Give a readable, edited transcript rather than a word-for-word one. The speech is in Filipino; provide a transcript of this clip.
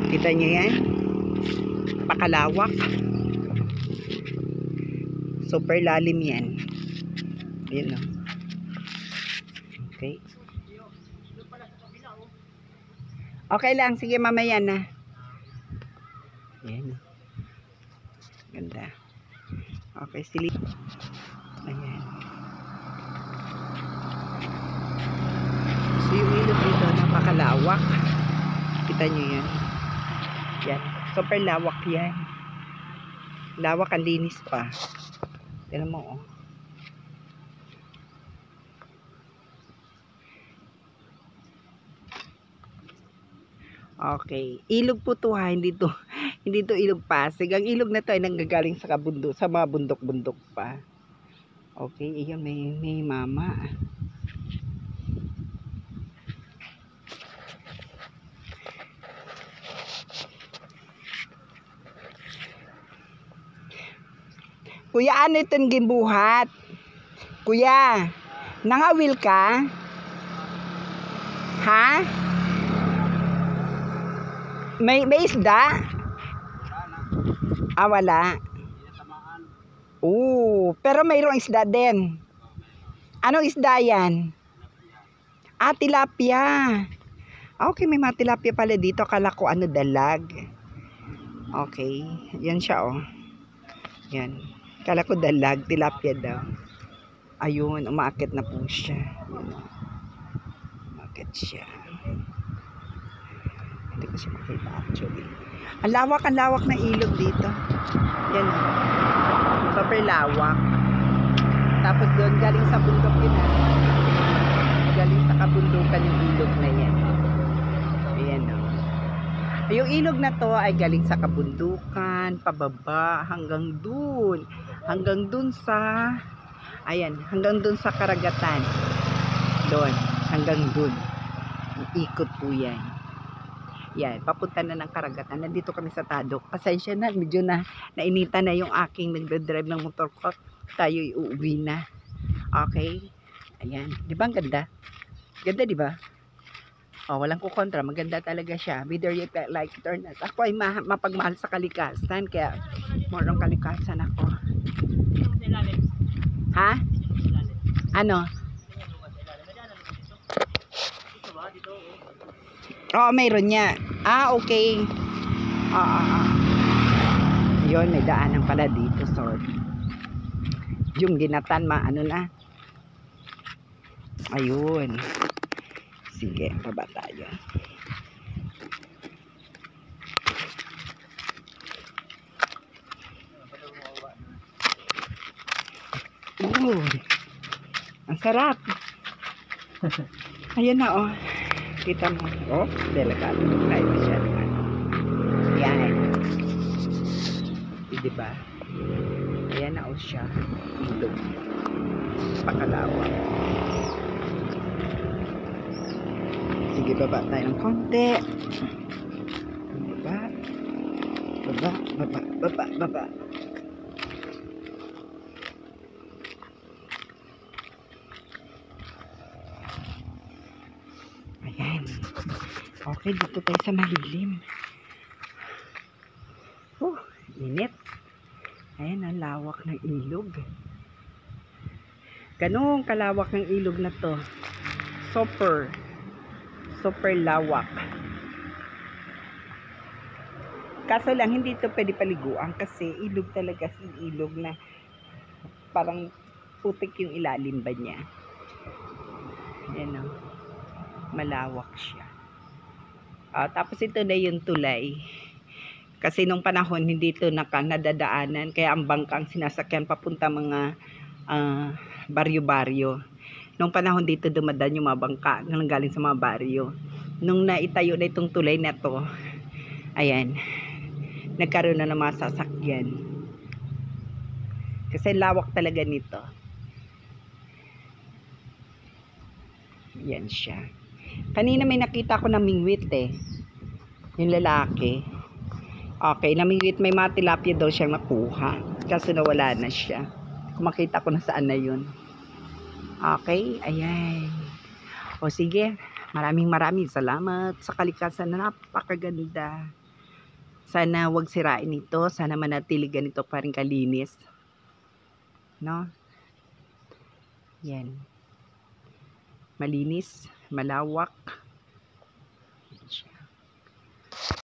Kita nyo yan? Pakalawak. Super lalim yan. Yun o. Okay. Okay lang. Sige, mamaya na. Ayan. Ganda. Okay, silip. Ayan. So, yung ilog dito, napakalawak. Kita nyo yan. Yan. Super lawak yan. Lawak, ang linis pa. Tignan mo, oh. Okay. Ilog po to ha. Hindi to ilog Pasig. Ang ilog na to ay nanggagaling sa kabundok, sa mga bundok-bundok pa. Okay. Iyon, may mama. Kuya, ano itong gimbuhat? Kuya, nangawil ka? Ha? May isda? Ah, wala. Pero mayroong isda din. Anong isda yan? Ah, tilapia. Okay, may mga tilapia pala dito. Akala ko ano, dalag. Okay, yan siya, oh. Yan. Akala ko dalag, tilapia daw. Ayun, umaakit na po siya. Umaakit siya. Hindi ko siya makita actually. Ang lawak ng ilog dito. Yan. Super lawak. Tapos doon, galing sa bundok yun ha. Galing sa kabundukan yung ilog na yan. Ayan o. Yung ilog na to ay galing sa kabundukan, pababa, hanggang dun. Hanggang dun sa, ayan, hanggang dun sa karagatan. Doon, hanggang dun. Ikot po yan. Yan, papunta na ng karagatan. Nandito kami sa Tadok. Pasensya na, medyo nainitan na yung aking nagdadrive ng motor ko. Tayo iuwi na. Okay? Ayan. Di ba ang ganda? Ganda, di ba? Oh, walang kukontra. Maganda talaga siya. Whether you like it or not. Ako ay mapagmahal sa kalikasan. Kaya, more on kalikasan ako. Ha? Ano? Oo, mayroon niya. Ah, okay. Yun, may daanan pala dito. Sorry. Yung ginatan, ano na. Ayun. Sige, baba tayo. Ang sarap. Ayan na, oh. Kita mo. Oh, delikado. Tayo masyado. Yan. Diba? Ayan na, oh, siya. Ilog. Pakalawa. Sige, baba tayo ng konti. Baba. Baba. Ayan. Okay, dito tayo sa malilim. Init. Ayan, ang lawak ng ilog. Ganong kalawak ng ilog na to. Super lawak. Kaso lang, hindi ito pwede paliguan kasi ilog talaga, ilog na parang putik yung ilalim ba niya. Ayan o. Malawak siya. Tapos ito na yung tulay. Kasi nung panahon, hindi ito nadadaanan. Kaya ang bangkang sinasakyan papunta mga baryo-baryo. Nung panahon dito dumadaan yung mga bangka na galing sa mga baryo. Nung naitayo na itong tulay na to, ayan, nagkaroon na ng mga sasakyan. Kasi lawak talaga nito. Yan siya. Kanina may nakita ko na mingwit eh. Yung lalaki. Okay, namingwit, may mga tilapia daw siyang nakuha. Kasi nawala na siya. Makita ko na saan na yun. Okay, ayan. O sige, maraming salamat sa kalikasan na napakaganda. Sana wag sirain ito. Sana manatili ganito pa rin kalinis. No? Yan. Malinis, malawak.